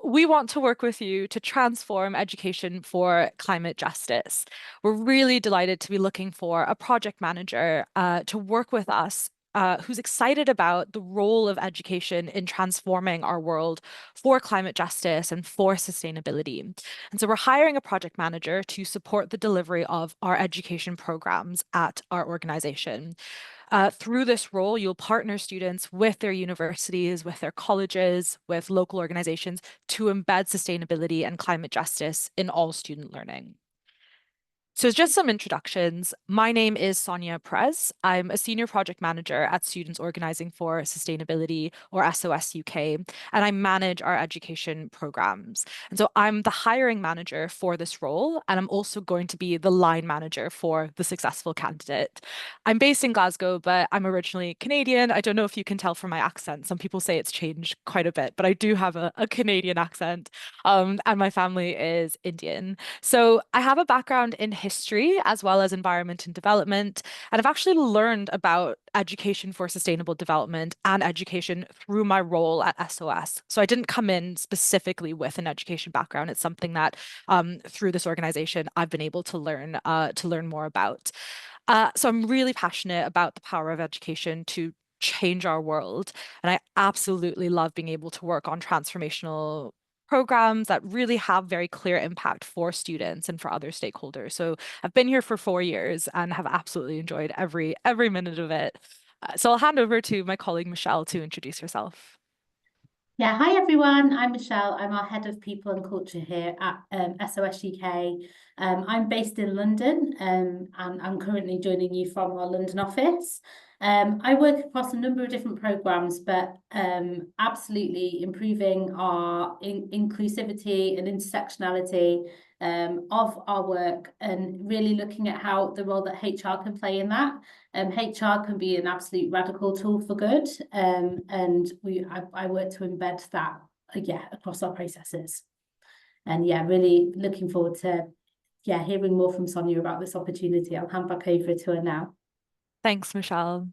we want to work with you to transform education for climate justice. We're really delighted to be looking for a project manager to work with us. Who's excited about the role of education in transforming our world for climate justice and for sustainability. And so we're hiring a project manager to support the delivery of our education programs at our organization. Through this role, you'll partner students with their universities, with their colleges, with local organizations to embed sustainability and climate justice in all student learning. So just some introductions. My name is Sonia Perez. I'm a senior project manager at Students Organizing for Sustainability, or SOS UK, and I manage our education programs. And so I'm the hiring manager for this role, and I'm also going to be the line manager for the successful candidate. I'm based in Glasgow, but I'm originally Canadian. I don't know if you can tell from my accent. Some people say it's changed quite a bit, but I do have a Canadian accent, and my family is Indian. So I have a background in history as well as environment and development. And I've actually learned about education for sustainable development and education through my role at SOS. So I didn't come in specifically with an education background. It's something that through this organization I've been able to learn more about. So I'm really passionate about the power of education to change our world. And I absolutely love being able to work on transformational programs that really have very clear impact for students and for other stakeholders. So I've been here for 4 years and have absolutely enjoyed every minute of it. So I'll hand over to my colleague Michelle to introduce herself. Yeah, hi everyone. I'm Michelle. I'm our head of people and culture here at SOS UK. I'm based in London and I'm currently joining you from our London office. I work across a number of different programs, but absolutely improving our inclusivity and intersectionality of our work and really looking at how the role that HR can play in that. HR can be an absolute radical tool for good, and I work to embed that, across our processes. And yeah, really looking forward to hearing more from Sonia about this opportunity. I'll hand back over to her now. Thanks, Michelle.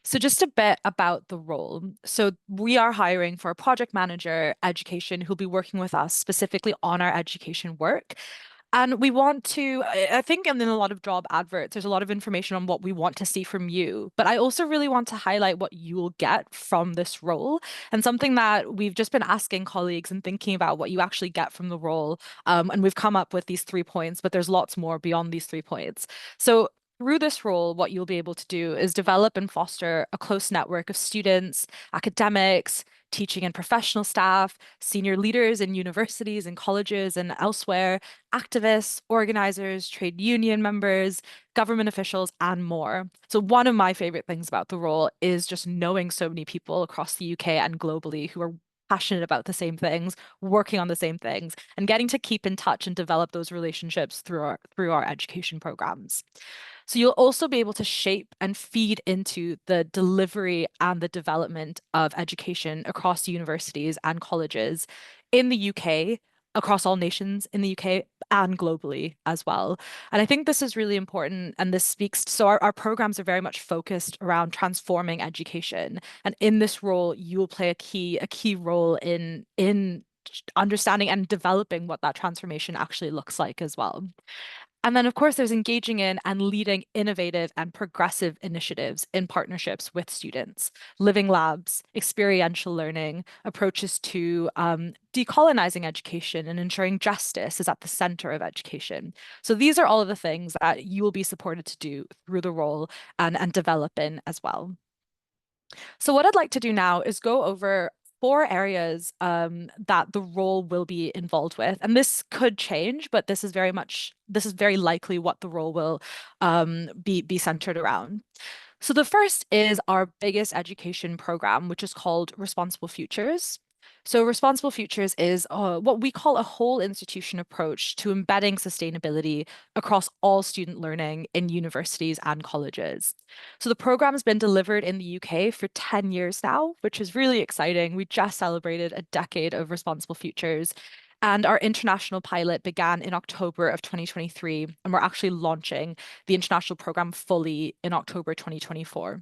So just a bit about the role. So we are hiring for a project manager education who'll be working with us specifically on our education work. And we want to, I think in a lot of job adverts, there's a lot of information on what we want to see from you. But I also really want to highlight what you will get from this role and something that we've just been asking colleagues and thinking about what you actually get from the role. And we've come up with these 3 points, but there's lots more beyond these 3 points. So through this role, what you'll be able to do is develop and foster a close network of students, academics, teaching and professional staff, senior leaders in universities and colleges and elsewhere, activists, organizers, trade union members, government officials, and more. So one of my favorite things about the role is just knowing so many people across the UK and globally who are passionate about the same things, working on the same things, and getting to keep in touch and develop those relationships through our education programs. So you'll also be able to shape and feed into the delivery and the development of education across universities and colleges in the UK, across all nations in the UK and globally as well. And I think this is really important. And this speaks, so our programs are very much focused around transforming education. And in this role, you will play a key role in understanding and developing what that transformation actually looks like as well. And then, of course, there's engaging in and leading innovative and progressive initiatives in partnerships with students, living labs, experiential learning, approaches to decolonizing education and ensuring justice is at the center of education. So these are all of the things that you will be supported to do through the role and develop in as well. So what I'd like to do now is go over 4 areas that the role will be involved with. And this could change, but this is very likely what the role will be centered around. So the first is our biggest education program, which is called Responsible Futures. So Responsible Futures is what we call a whole institution approach to embedding sustainability across all student learning in universities and colleges. So the program has been delivered in the UK for 10 years now, which is really exciting. We just celebrated a decade of Responsible Futures. And our international pilot began in October of 2023, and we're actually launching the international program fully in October 2024.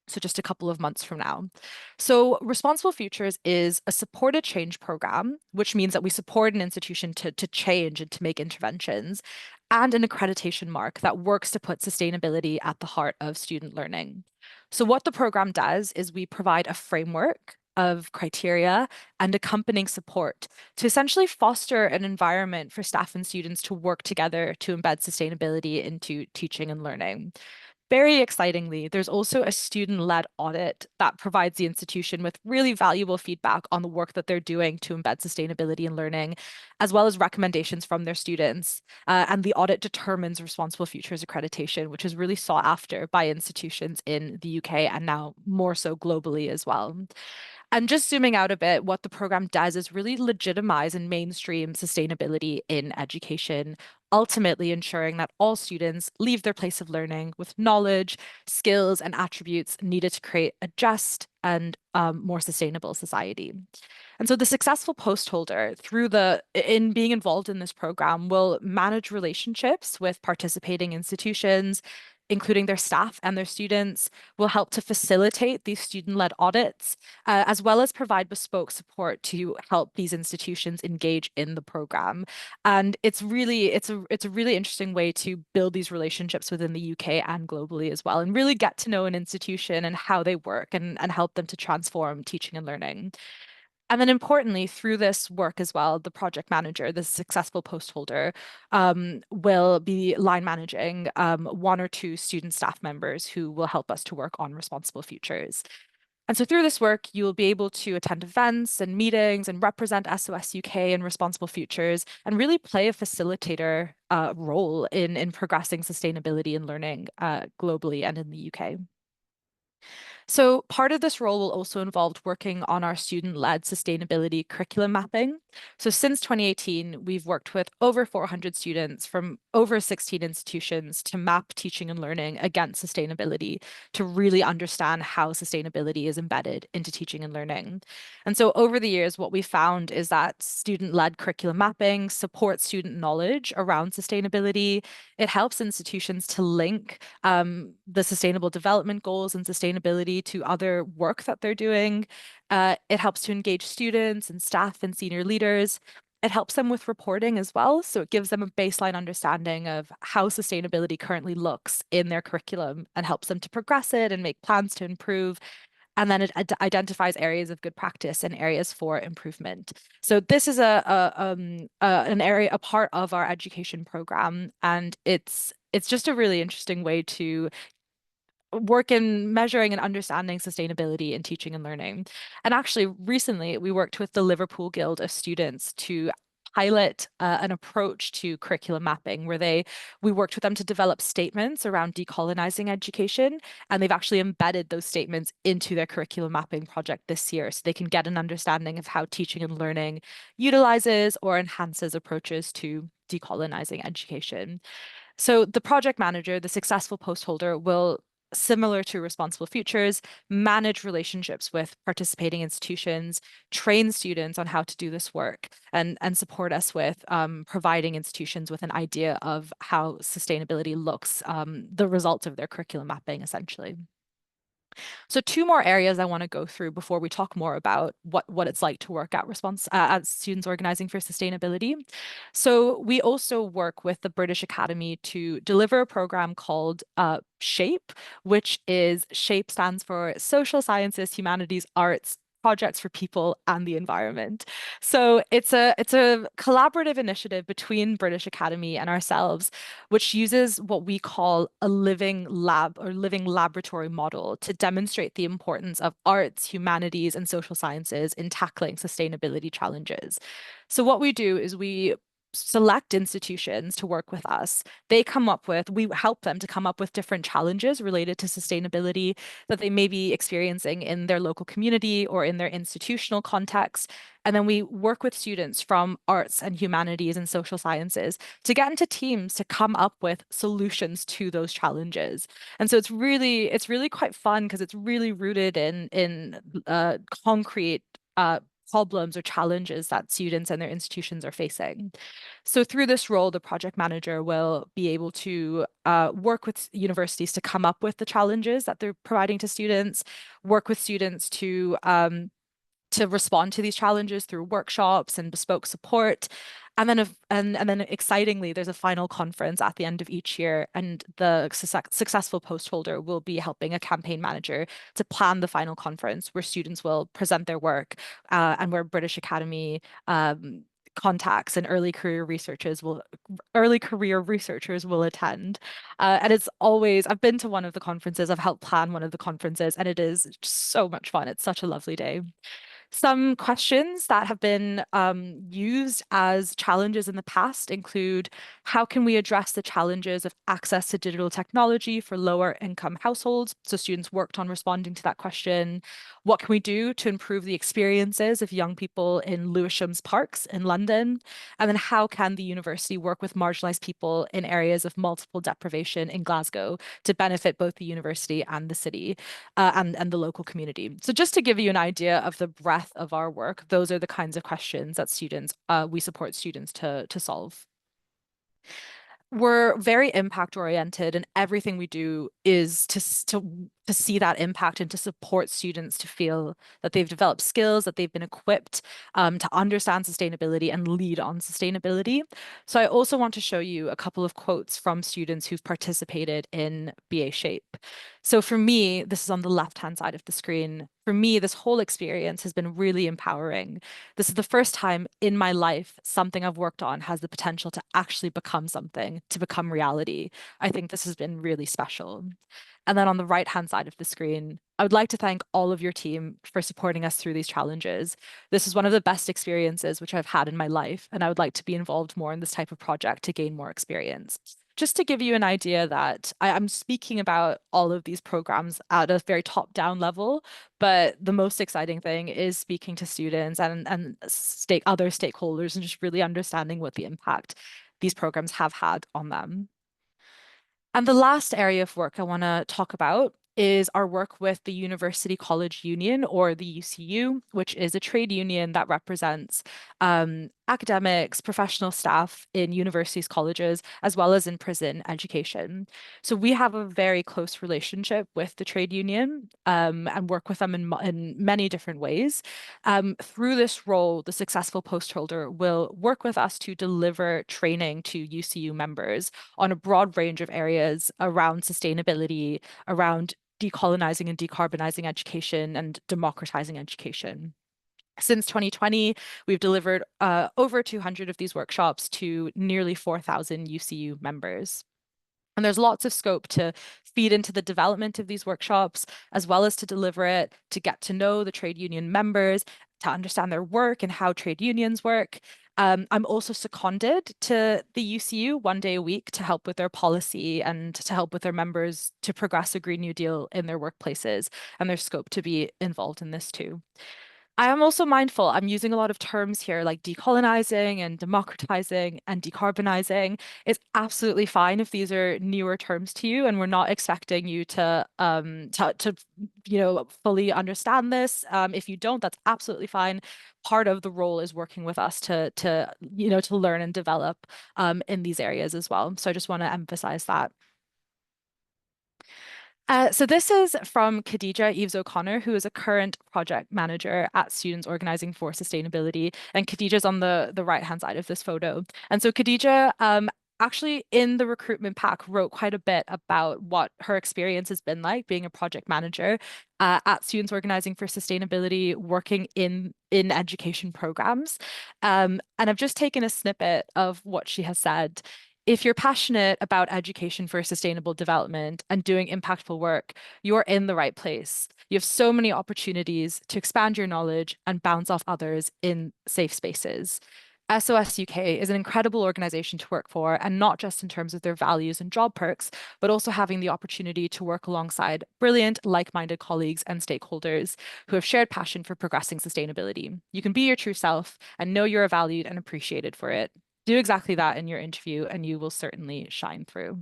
So just a couple of months from now. So Responsible Futures is a supported change program, which means that we support an institution to change and to make interventions, and an accreditation mark that works to put sustainability at the heart of student learning. So what the program does is we provide a framework of criteria and accompanying support to essentially foster an environment for staff and students to work together to embed sustainability into teaching and learning. Very excitingly, there's also a student-led audit that provides the institution with really valuable feedback on the work that they're doing to embed sustainability in learning, as well as recommendations from their students. And the audit determines Responsible Futures accreditation, which is really sought after by institutions in the UK and now more so globally as well. And just zooming out a bit, what the program does is really legitimize and mainstream sustainability in education, ultimately ensuring that all students leave their place of learning with knowledge, skills, and attributes needed to create a just and more sustainable society. And so the successful post holder, in being involved in this program, will manage relationships with participating institutions, including their staff and their students, will help to facilitate these student-led audits, as well as provide bespoke support to help these institutions engage in the program. And it's a really interesting way to build these relationships within the UK and globally as well, and really get to know an institution and how they work and help them to transform teaching and learning. And then importantly, through this work as well, the project manager, the successful post holder, will be line managing one or two student staff members who will help us to work on responsible futures. And so through this work, you will be able to attend events and meetings and represent SOS UK and Responsible Futures and really play a facilitator role in progressing sustainability and learning globally and in the UK. So part of this role will also involve working on our student-led sustainability curriculum mapping. So since 2018, we've worked with over 400 students from over 16 institutions to map teaching and learning against sustainability to really understand how sustainability is embedded into teaching and learning. And so over the years, what we found is that student-led curriculum mapping supports student knowledge around sustainability. It helps institutions to link the sustainable development goals and sustainability to other work that they're doing. It helps to engage students and staff and senior leaders. It helps them with reporting as well. So it gives them a baseline understanding of how sustainability currently looks in their curriculum and helps them to progress it and make plans to improve. And then it identifies areas of good practice and areas for improvement. So this is an area, a part of our education program, and it's just a really interesting way to work in measuring and understanding sustainability in teaching and learning. And actually, recently we worked with the Liverpool Guild of Students to pilot an approach to curriculum mapping where we worked with them to develop statements around decolonizing education, and they've actually embedded those statements into their curriculum mapping project this year so they can get an understanding of how teaching and learning utilizes or enhances approaches to decolonizing education. So the project manager, the successful post holder, will, similar to Responsible Futures, manage relationships with participating institutions, train students on how to do this work, and support us with providing institutions with an idea of how sustainability looks, the results of their curriculum mapping, essentially. So two more areas I want to go through before we talk more about what it's like to work at as students organizing for sustainability. So we also work with the British Academy to deliver a program called SHAPE, which is SHAPE stands for Social Sciences, Humanities, Arts, Projects for People and the Environment. So it's a collaborative initiative between British Academy and ourselves, which uses what we call a living lab or living laboratory model to demonstrate the importance of arts, humanities, and social sciences in tackling sustainability challenges. So what we do is we select institutions to work with us. We help them to come up with different challenges related to sustainability that they may be experiencing in their local community or in their institutional context. And then we work with students from arts and humanities and social sciences to get into teams to come up with solutions to those challenges. And so it's really quite fun because it's really rooted in concrete problems or challenges that students and their institutions are facing. So through this role, the project manager will be able to work with universities to come up with the challenges that they're providing to students, work with students to respond to these challenges through workshops and bespoke support. And then excitingly, there's a final conference at the end of each year, and the successful post holder will be helping a campaign manager to plan the final conference where students will present their work, and where British Academy contacts and early career researchers will attend. And it's always, I've been to one of the conferences, I've helped plan one of the conferences, and it is so much fun. It's such a lovely day. Some questions that have been used as challenges in the past include: how can we address the challenges of access to digital technology for lower income households? So students worked on responding to that question. What can we do to improve the experiences of young people in Lewisham's parks in London? And then how can the university work with marginalized people in areas of multiple deprivation in Glasgow to benefit both the university and the city, and the local community? So just to give you an idea of the breadth of our work, those are the kinds of questions that we support students to solve. We're very impact oriented, and everything we do is to see that impact and to support students to feel that they've developed skills, that they've been equipped to understand sustainability and lead on sustainability. So I also want to show you a couple of quotes from students who've participated in BA Shape. So for me, this is on the left-hand side of the screen. For me, this whole experience has been really empowering. This is the first time in my life something I've worked on has the potential to actually become something, to become reality. I think this has been really special. And then on the right-hand side of the screen, I would like to thank all of your team for supporting us through these challenges. This is one of the best experiences which I've had in my life, and I would like to be involved more in this type of project to gain more experience. Just to give you an idea that I'm speaking about all of these programs at a very top-down level, but the most exciting thing is speaking to students and other stakeholders and just really understanding what the impact these programs have had on them. And the last area of work I want to talk about is our work with the University College Union, or the UCU, which is a trade union that represents academics, professional staff in universities, colleges, as well as in prison education. So we have a very close relationship with the trade union, and work with them in many different ways. Through this role, the successful post holder will work with us to deliver training to UCU members on a broad range of areas around sustainability, around decolonizing and decarbonizing education, and democratizing education. Since 2020, we've delivered over 200 of these workshops to nearly 4,000 UCU members. And there's lots of scope to feed into the development of these workshops, as well as to deliver it, to get to know the trade union members, to understand their work and how trade unions work. I'm also seconded to the UCU 1 day a week to help with their policy and to help with their members to progress a Green New Deal in their workplaces. And there's scope to be involved in this too. I am also mindful, I'm using a lot of terms here like decolonizing and democratizing and decarbonizing. It's absolutely fine if these are newer terms to you, and we're not expecting you to fully understand this. If you don't, that's absolutely fine. Part of the role is working with us to learn and develop in these areas as well. So I just want to emphasize that. So this is from Khadija Eves O'Connor, who is a current project manager at Students Organizing for Sustainability. And Khadija's on the right-hand side of this photo. And so Khadija actually in the recruitment pack wrote quite a bit about what her experience has been like being a project manager at Students Organizing for Sustainability, working in education programs. And I've just taken a snippet of what she has said. If you're passionate about education for sustainable development and doing impactful work, you're in the right place. You have so many opportunities to expand your knowledge and bounce off others in safe spaces. SOS UK is an incredible organization to work for, and not just in terms of their values and job perks, but also having the opportunity to work alongside brilliant, like-minded colleagues and stakeholders who have shared passion for progressing sustainability. You can be your true self and know you're valued and appreciated for it. Do exactly that in your interview, and you will certainly shine through.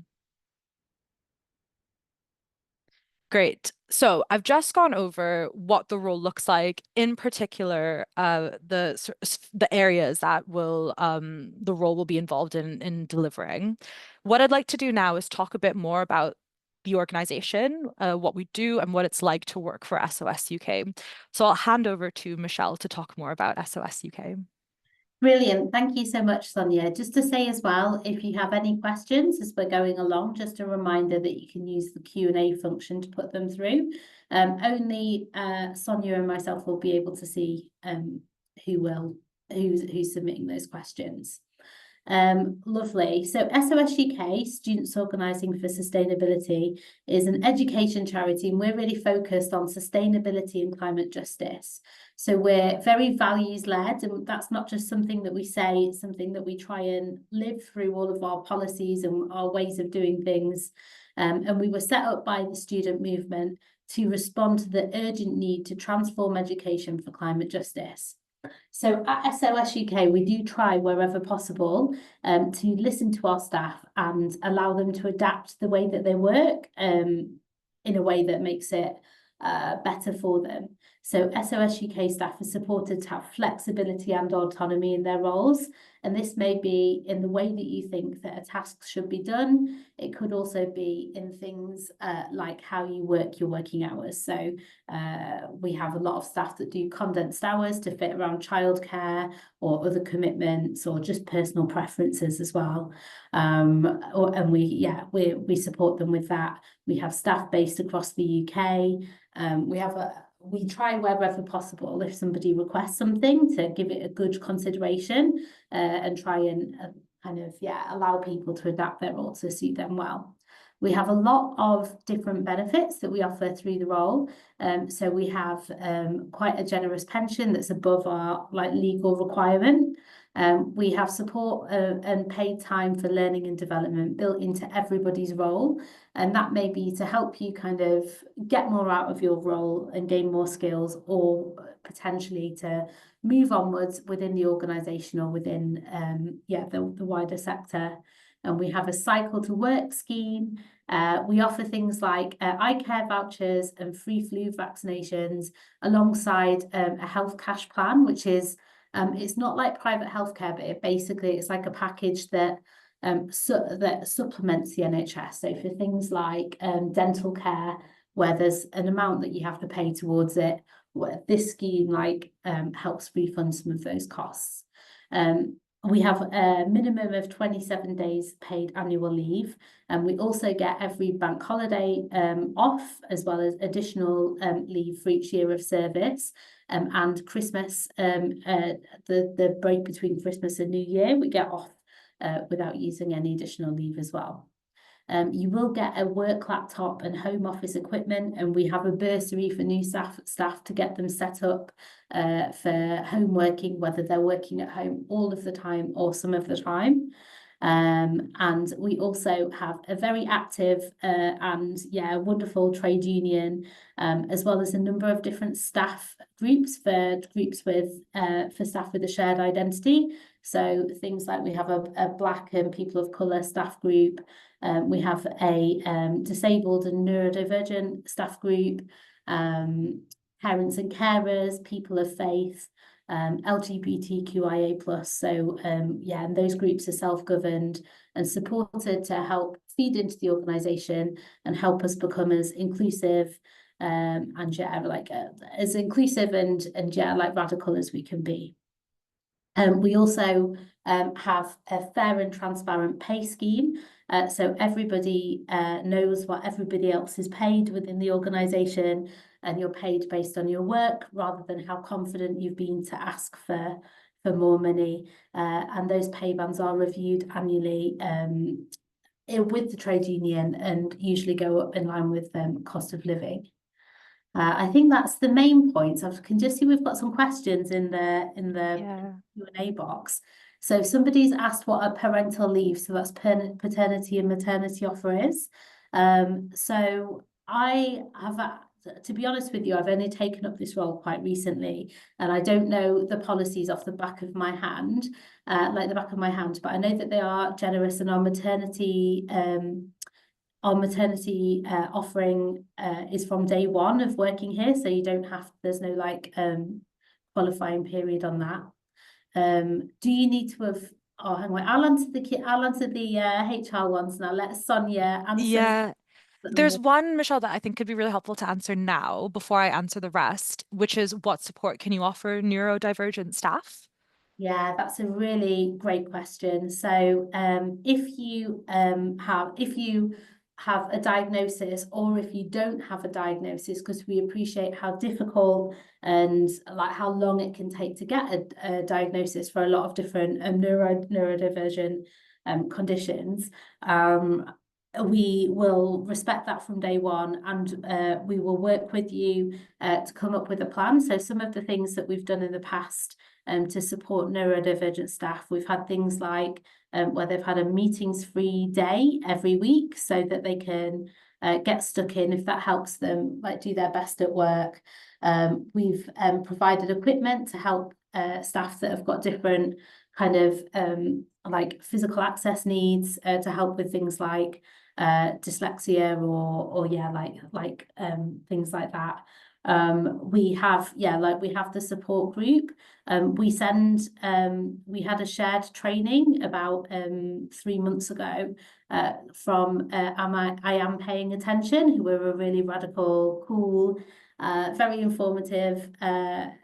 Great. So I've just gone over what the role looks like, in particular, the areas that will the role will be involved in delivering. What I'd like to do now is talk a bit more about the organization, what we do, and what it's like to work for SOS UK. So I'll hand over to Michelle to talk more about SOS UK. Brilliant. Thank you so much, Sonia. Just to say as well, if you have any questions as we're going along, just a reminder that you can use the Q&A function to put them through. Only Sonia and myself will be able to see who's submitting those questions. Lovely. So SOS UK, Students Organising for Sustainability, is an education charity, and we're really focused on sustainability and climate justice. So we're very values led, and that's not just something that we say, it's something that we try and live through all of our policies and our ways of doing things. And we were set up by the student movement to respond to the urgent need to transform education for climate justice. So at SOS UK, we do try wherever possible to listen to our staff and allow them to adapt the way that they work in a way that makes it better for them. So SOS UK staff are supported to have flexibility and autonomy in their roles. And this may be in the way that you think that a task should be done. It could also be in things like how you work your working hours. So we have a lot of staff that do condensed hours to fit around childcare or other commitments or just personal preferences as well. And we support them with that. We have staff based across the UK. We try wherever possible, if somebody requests something, to give it a good consideration and try and allow people to adapt their role to suit them well. We have a lot of different benefits that we offer through the role. So we have quite a generous pension that's above our legal requirement. We have support and paid time for learning and development built into everybody's role. And that may be to help you kind of get more out of your role and gain more skills, or potentially to move onwards within the organisation or within the wider sector. And we have a cycle to work scheme. We offer things like eye care vouchers and free flu vaccinations alongside a health cash plan, which is it's not like private healthcare, but it's like a package that that supplements the NHS. So for things like dental care, where there's an amount that you have to pay towards it, this scheme helps refund some of those costs. We have a minimum of 27 days paid annual leave, and we also get every bank holiday off, as well as additional leave for each year of service. And Christmas, the break between Christmas and New Year, we get off without using any additional leave as well. You will get a work laptop and home office equipment, and we have a bursary for new staff to get them set up for home working, whether they're working at home all of the time or some of the time. And we also have a very active and wonderful trade union, as well as a number of different staff groups for staff with a shared identity. So things like we have a Black and people of colour staff group. We have a disabled and neurodivergent staff group, parents and carers, people of faith, LGBTQIA+. So and those groups are self-governed and supported to help feed into the organisation and help us become as inclusive as inclusive and radical as we can be. We also have a fair and transparent pay scheme. So everybody knows what everybody else is paid within the organisation, and you're paid based on your work rather than how confident you've been to ask for more money. And those pay bands are reviewed annually with the trade union and usually go up in line with cost of living. I think that's the main points. I can just see we've got some questions in the Q&A box. So somebody's asked what a parental leave, so that's paternity and maternity offer is. So I have, to be honest with you, I've only taken up this role quite recently, and I don't know the policies off the back of my hand, but I know that they are generous, and our maternity our maternity offering is from day one of working here, so you don't have, there's no like qualifying period on that. Do you need to have, oh, hang on, I'll answer the HR ones now. Let Sonia answer Yeah, the there's more. one, Michelle, that I think could be really helpful to answer now before I answer the rest, which is what support can you offer neurodivergent staff? Yeah, that's a really great question. So, if you have a diagnosis, or if you don't have a diagnosis, because we appreciate how difficult and like how long it can take to get a diagnosis for a lot of different neurodivergent conditions. We will respect that from day one, and we will work with you to come up with a plan. So some of the things that we've done in the past to support neurodivergent staff. We've had things like where they've had a meetings-free day every week so that they can get stuck in if that helps them, like do their best at work. We've provided equipment to help staff that have got different kind of like physical access needs to help with things like dyslexia or yeah, like things like that. We have, yeah, like we have the support group. We had a shared training about 3 months ago from I Am Paying Attention, who were a really radical, cool, very informative,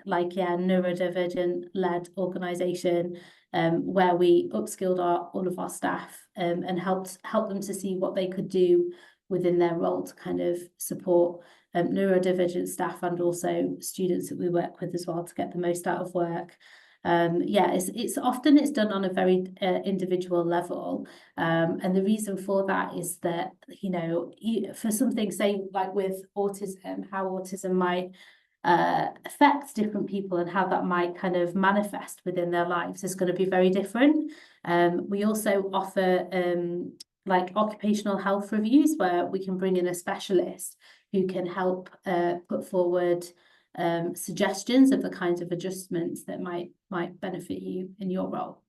like, yeah, neurodivergent led organisation, where we upskilled all of our staff and helped them to see what they could do within their role to kind of support neurodivergent staff and also students that we work with as well to get the most out of work. Yeah, it's often it's done on a very individual level, and the reason for that is that, you know, for something, say like with autism, how autism might affect different people and how that might kind of manifest within their lives is going to be very different. We also offer like occupational health reviews where we can bring in a specialist who can help put forward suggestions of the kinds of adjustments that might benefit you in your role.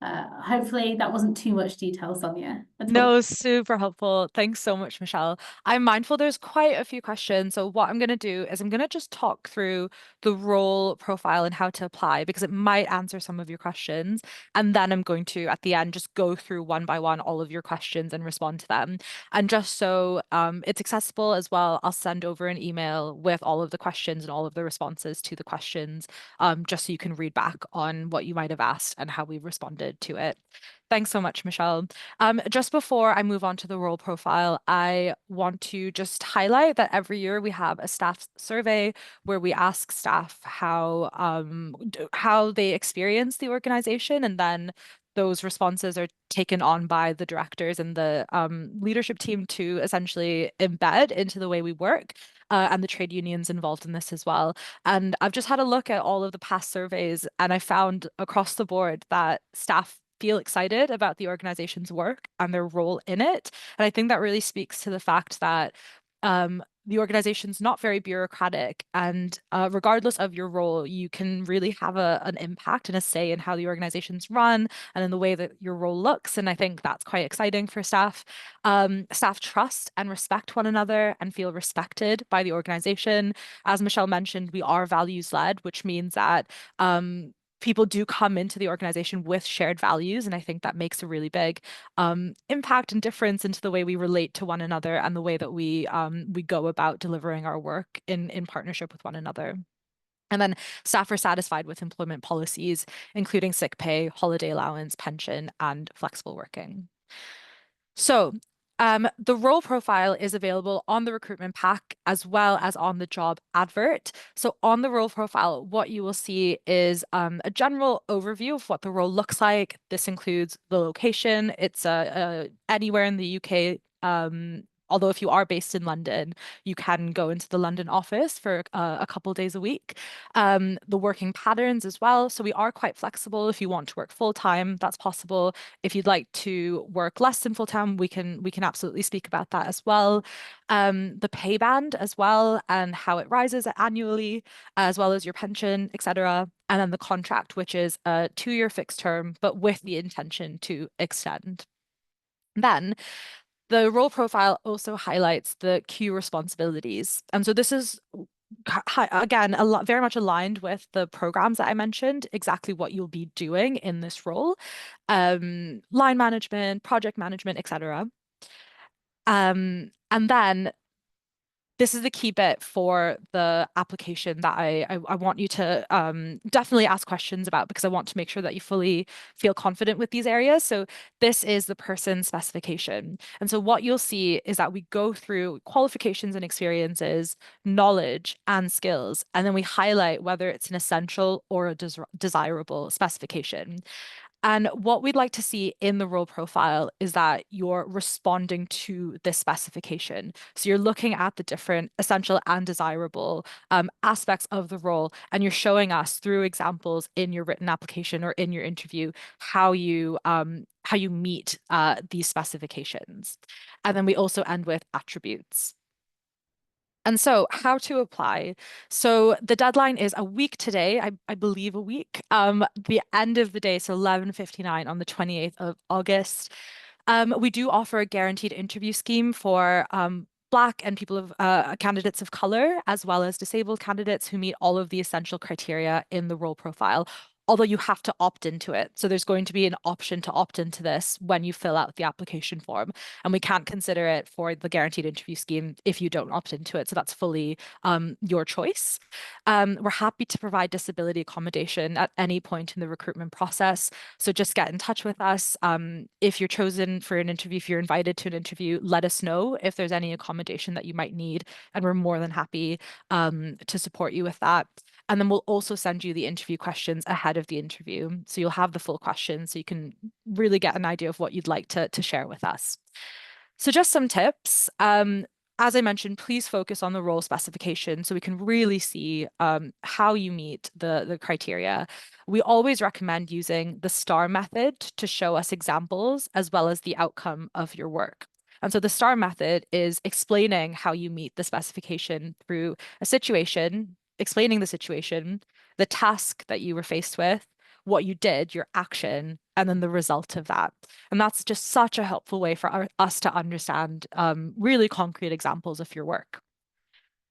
Hopefully that wasn't too much detail, Sonia, at all. No, super helpful. Thanks so much, Michelle. I'm mindful there's quite a few questions. So what I'm going to do is I'm going to just talk through the role profile and how to apply because it might answer some of your questions. And then I'm going to, at the end, just go through one by one all of your questions and respond to them. And just so it's accessible as well, I'll send over an email with all of the questions and all of the responses to the questions, just so you can read back on what you might have asked and how we responded to it. Thanks so much, Michelle. Just before I move on to the role profile, I want to just highlight that every year we have a staff survey where we ask staff how they experience the organization, and then those responses are taken on by the directors and the leadership team to essentially embed into the way we work. And the trade unions involved in this as well. And I've just had a look at all of the past surveys, and I found across the board that staff feel excited about the organization's work and their role in it. And I think that really speaks to the fact that the organization's not very bureaucratic, and regardless of your role, you can really have an impact and a say in how the organization's run and in the way that your role looks. And I think that's quite exciting for staff. Staff trust and respect one another and feel respected by the organization. As Michelle mentioned, we are values led, which means that people do come into the organization with shared values, and I think that makes a really big impact and difference into the way we relate to one another and the way that we go about delivering our work in partnership with one another. And then staff are satisfied with employment policies, including sick pay, holiday allowance, pension, and flexible working. So, the role profile is available on the recruitment pack as well as on the job advert. So, on the role profile, what you will see is a general overview of what the role looks like. This includes the location. It's anywhere in the UK. Although if you are based in London, you can go into the London office for a couple days a week. The working patterns as well. So we are quite flexible. If you want to work full time, that's possible. If you'd like to work less than full time, we can absolutely speak about that as well. The pay band as well and how it rises annually, as well as your pension, etc. And then the contract, which is a 2-year fixed term, but with the intention to extend. Then The role profile also highlights the key responsibilities. And so this is again a lot very much aligned with the programs that I mentioned, exactly what you'll be doing in this role. Line management, project management, etc. And then this is the key bit for the application that I want you to definitely ask questions about, because I want to make sure that you fully feel confident with these areas. So this is the person specification. And so what you'll see is that we go through qualifications and experiences, knowledge and skills, and then we highlight whether it's an essential or a desirable specification. And what we'd like to see in the role profile is that you're responding to this specification. So you're looking at the different essential and desirable aspects of the role, and you're showing us through examples in your written application or in your interview how you meet these specifications. And then we also end with attributes. And so, how to apply? So, the deadline is a week today, I believe a week. The end of the day, so 11:59 on the 28th of August. We do offer a guaranteed interview scheme for Black and people of candidates of color, as well as disabled candidates who meet all of the essential criteria in the role profile. Although you have to opt into it. So there's going to be an option to opt into this when you fill out the application form. And we can't consider it for the guaranteed interview scheme if you don't opt into it. So that's fully your choice. We're happy to provide disability accommodation at any point in the recruitment process. So just get in touch with us. If you're chosen for an interview, if you're invited to an interview, let us know if there's any accommodation that you might need. And we're more than happy to support you with that. And then we'll also send you the interview questions ahead of the interview. So you'll have the full questions so you can really get an idea of what you'd like to share with us. So just some tips. As I mentioned, please focus on the role specification so we can really see how you meet the criteria. We always recommend using the STAR method to show us examples as well as the outcome of your work. And so the STAR method is explaining how you meet the specification through a situation, explaining the situation, the task that you were faced with, what you did, your action, and then the result of that. And that's just such a helpful way for us to understand really concrete examples of your work.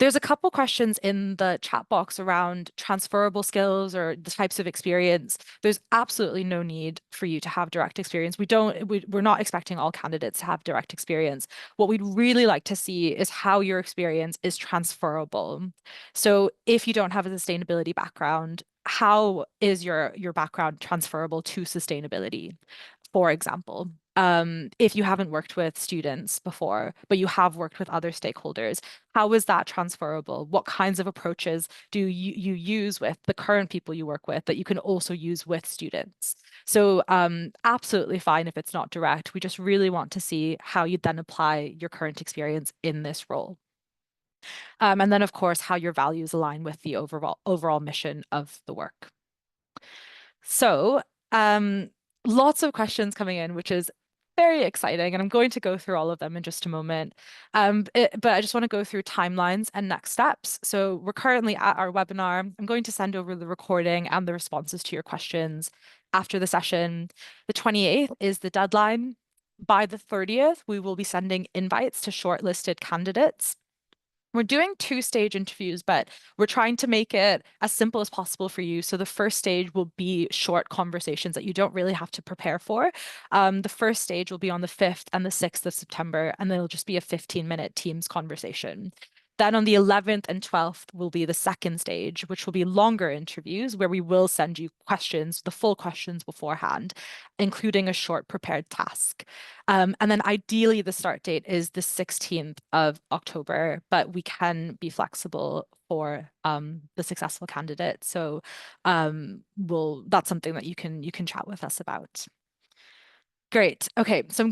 There's a couple questions in the chat box around transferable skills or the types of experience. There's absolutely no need for you to have direct experience. We're not expecting all candidates to have direct experience. What we'd really like to see is how your experience is transferable. So if you don't have a sustainability background, how is your background transferable to sustainability? For example, if you haven't worked with students before, but you have worked with other stakeholders, how is that transferable? What kinds of approaches do you use with the current people you work with that you can also use with students? So absolutely fine if it's not direct. We just really want to see how you then apply your current experience in this role. And then, of course, how your values align with the overall mission of the work. So, lots of questions coming in, which is very exciting, and I'm going to go through all of them in just a moment. But I just want to go through timelines and next steps. So we're currently at our webinar. I'm going to send over the recording and the responses to your questions after the session. The 28th is the deadline. By the 30th, we will be sending invites to shortlisted candidates. We're doing two-stage interviews, but we're trying to make it as simple as possible for you. So the first stage will be short conversations that you don't really have to prepare for. The first stage will be on the 5th and the 6th of September, and then it'll just be a 15-minute Teams conversation. Then on the 11th and 12th will be the second stage, which will be longer interviews where we will send you questions, the full questions beforehand, including a short prepared task. And then ideally the start date is the 16th of October, but we can be flexible for the successful candidate. So that's something that you can chat with us about. Great. Okay, so I'm